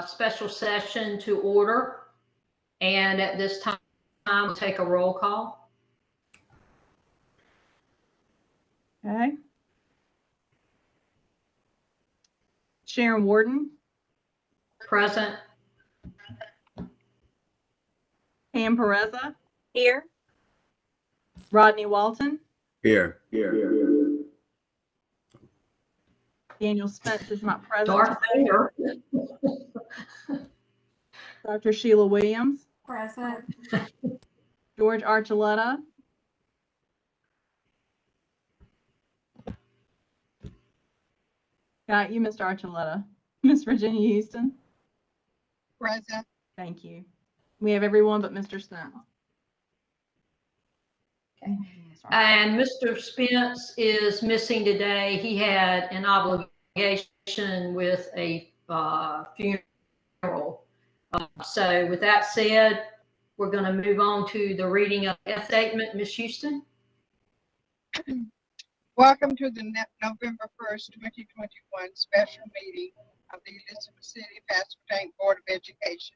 special session to order. And at this time, we'll take a roll call. Okay. Sharon Warden. Present. Pam Pereza. Here. Rodney Walton. Here. Daniel Spence is not present. Darth Vader. Dr. Sheila Williams. Present. George Archuleta. Got you, Mr. Archuleta. Miss Virginia Houston. Present. Thank you. We have everyone but Mr. Spence. Okay. And Mr. Spence is missing today. He had an obligation with a funeral. So with that said, we're going to move on to the reading of the statement. Ms. Houston. Welcome to the November 1st, 2021 special meeting of the Elizabeth City Pasquotank Board of Education.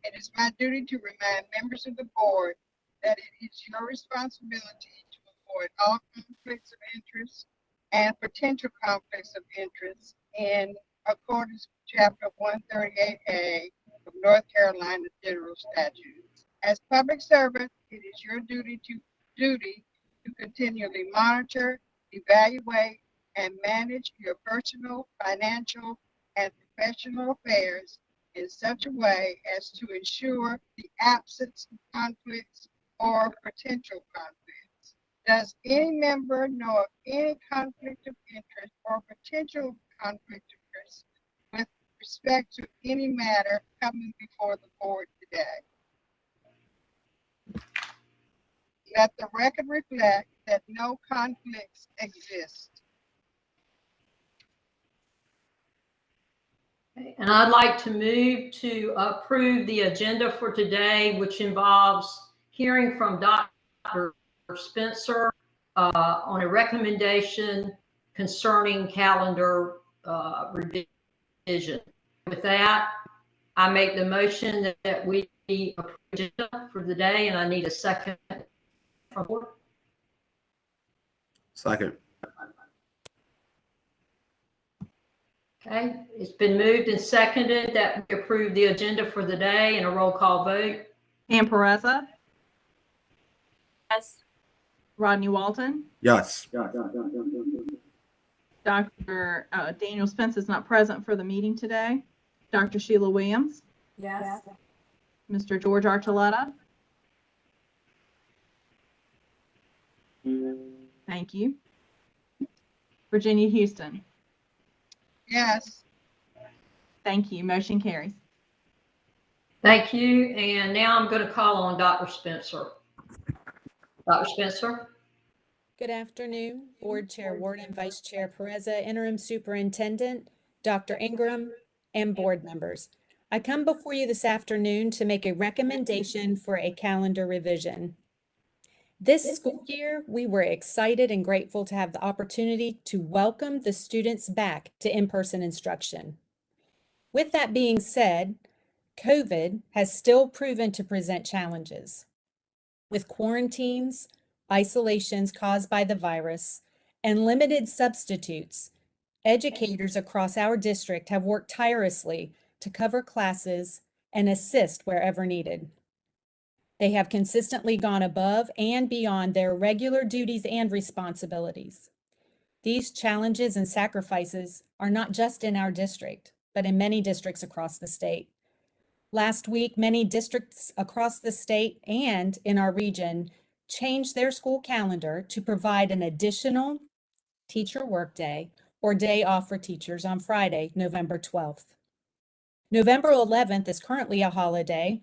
It is my duty to remind members of the board that it is your responsibility to avoid all conflicts of interest and potential conflicts of interest in accordance with Chapter 138A of North Carolina General Statutes. As public servants, it is your duty to continually monitor, evaluate, and manage your personal, financial, and professional affairs in such a way as to ensure the absence of conflicts or potential conflicts. Does any member know of any conflict of interest or potential conflict of interest with respect to any matter coming before the board today? Let the record reflect that no conflicts exist. Okay. And I'd like to move to approve the agenda for today, which involves hearing from Dr. Spencer on a recommendation concerning calendar revision. With that, I make the motion that we approve the agenda for the day, and I need a second from board. Second. Okay, it's been moved and seconded that we approve the agenda for the day, and a roll call vote. Pam Pereza. Yes. Rodney Walton. Yes. Dr. Daniel Spence is not present for the meeting today. Dr. Sheila Williams. Yes. Mr. George Archuleta. Thank you. Virginia Houston. Yes. Thank you. Motion carries. Thank you. And now I'm going to call on Dr. Spencer. Dr. Spencer. Good afternoon, Board Chair Warden, Vice Chair Pereza, Interim Superintendent, Dr. Ingram, and board members. I come before you this afternoon to make a recommendation for a calendar revision. This school year, we were excited and grateful to have the opportunity to welcome the students back to in-person instruction. With that being said, COVID has still proven to present challenges. With quarantines, isolations caused by the virus, and limited substitutes, educators across our district have worked tirelessly to cover classes and assist wherever needed. They have consistently gone above and beyond their regular duties and responsibilities. These challenges and sacrifices are not just in our district, but in many districts across the state. Last week, many districts across the state and in our region changed their school calendar to provide an additional teacher workday or day off for teachers on Friday, November 12th. November 11th is currently a holiday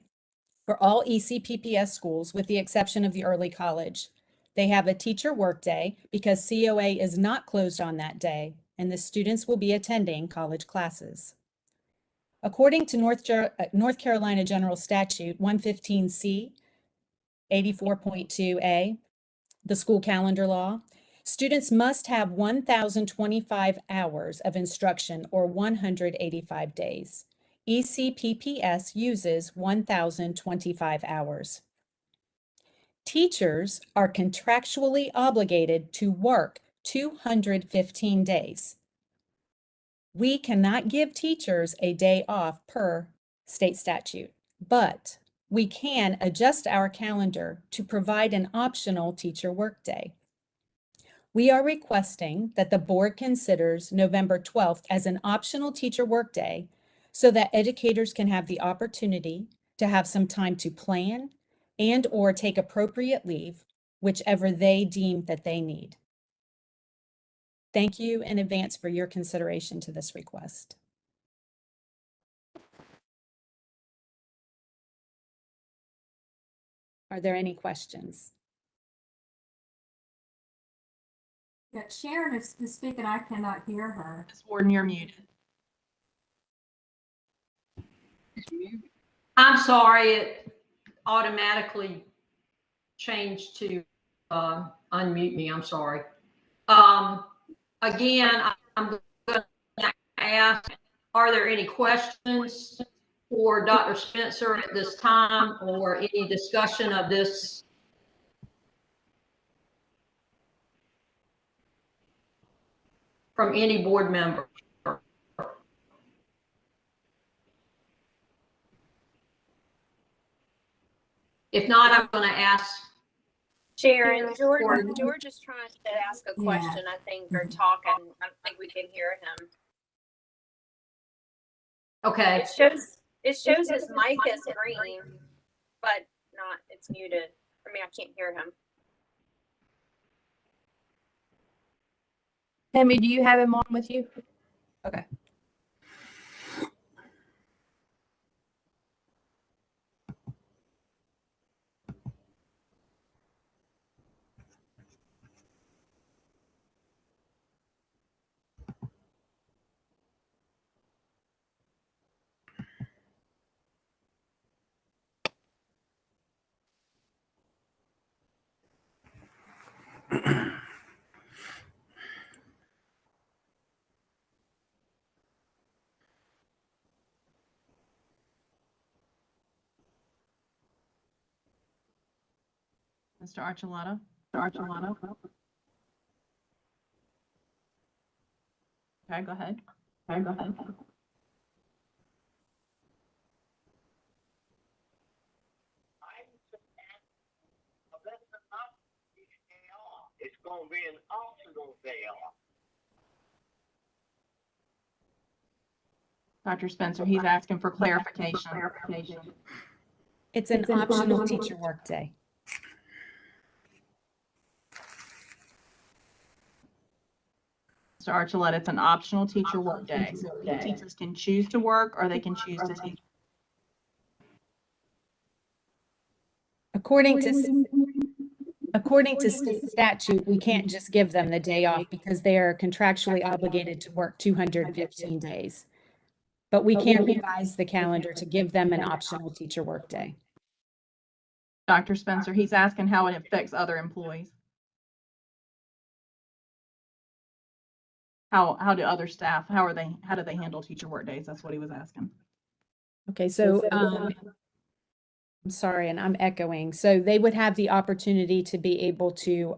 for all ECPPS schools with the exception of the early college. They have a teacher workday because COA is not closed on that day, and the students will be attending college classes. According to North Carolina General Statute 115C, 84.2A, the school calendar law, students must have 1,025 hours of instruction or 185 days. ECPPS uses 1,025 hours. Teachers are contractually obligated to work 215 days. We cannot give teachers a day off per state statute, but we can adjust our calendar to provide an optional teacher workday. We are requesting that the board considers November 12th as an optional teacher workday so that educators can have the opportunity to have some time to plan and/or take appropriate leave, whichever they deem that they need. Thank you in advance for your consideration to this request. Are there any questions? Yeah, Sharon is speaking. I cannot hear her. Ms. Warden, you're muted. It's muted. I'm sorry, it automatically changed to unmute me. I'm sorry. Again, I'm going to ask, are there any questions for Dr. Spencer at this time, or any discussion of this? From any board member? If not, I'm going to ask. Sharon, George Gordon. is trying to ask a Yeah. question, I think, or talking. I don't think we can hear him. Okay. It shows his mic is green, but not, it's muted. I mean, I can't hear him. Tammy, do you have him on with you? Okay. Mr. Archuleta? Mr. Archuleta? Okay, go ahead. Okay, go ahead. It's going to be an optional day off. Dr. Spencer, he's asking for clarification. It's an optional teacher workday. Mr. Archuleta, it's an optional teacher workday. So teachers can choose to work or they can choose to take. According to state statute, we can't just give them the day off because they are contractually obligated to work 215 days. But we can revise the calendar to give them an optional teacher workday. Dr. Spencer, he's asking how it affects other employees. How do other staff, how do they handle teacher work days? That's what he was asking. Okay, so I'm sorry, and I'm echoing. So they would have the opportunity to be able to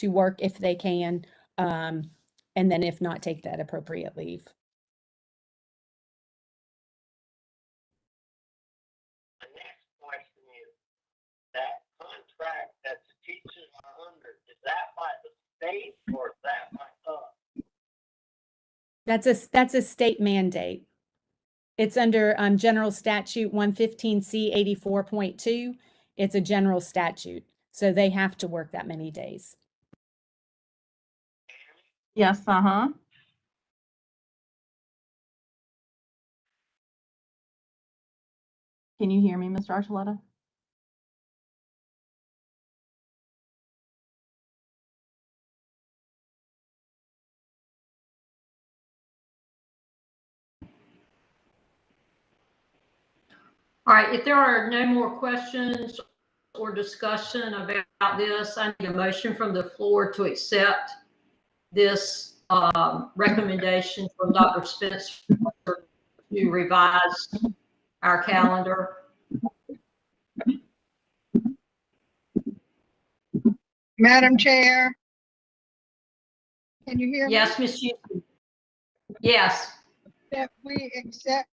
work if they can, and then if not, take that appropriate leave. The next question is, that contract that the teachers are under, is that by the state or is that by us? That's a state mandate. It's under General Statute 115C 84.2. It's a general statute, so they have to work that many days. Yes, uh-huh. Can you hear me, Mr. Archuleta? All right, if there are no more questions or discussion about this, I need a motion from the floor to accept this recommendation from Dr. Spencer to revise our calendar. Madam Chair? Can you hear me? Yes, Ms. Houston. Yes, That we accept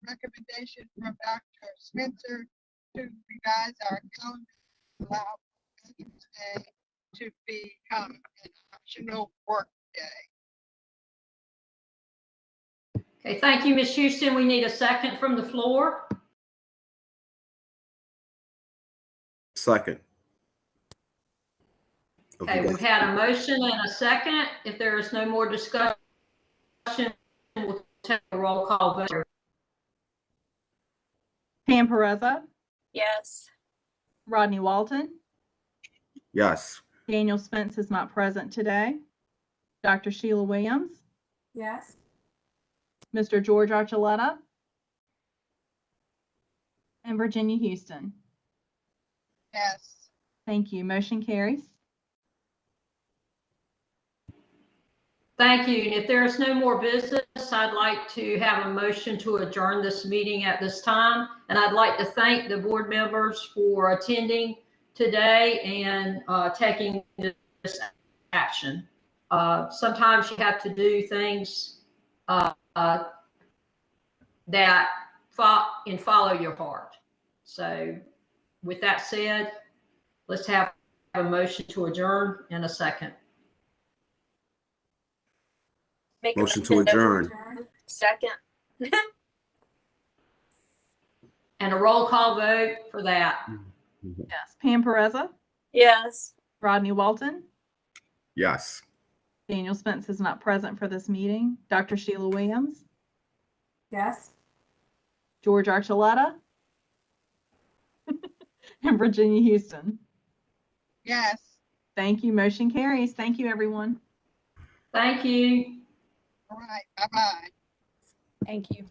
recommendation from Dr. Spencer to revise our calendar, allow Veterans Day to become an optional work day. okay, thank you, Ms. Houston. We need a second from the floor. Second. Okay, we've had a motion and a second. If there is no more discussion, we'll take a roll call vote. Pam Pereza, Yes. Rodney Walton, Yes. Daniel Spence is not present today. Dr. Sheila Williams, Yes. Mr. George Archuleta, and Virginia Houston. Yes. Thank you. Motion carries. Thank you. And if there is no more business, I'd like to have a motion to adjourn this meeting at this time. And I'd like to thank the board members for attending today and taking this action. Sometimes you have to do things that follow your heart. So with that said, let's have a motion to adjourn in a second. Make a Motion to adjourn. Second. And a roll call vote for that. Yes. Pam Pereza, Yes. Rodney Walton, Yes. Daniel Spence is not present for this meeting. Dr. Sheila Williams, Yes. George Archuleta, and Virginia Houston. Yes. Thank you. Motion carries. Thank you, everyone. Thank you. All right. Bye-bye. Thank you.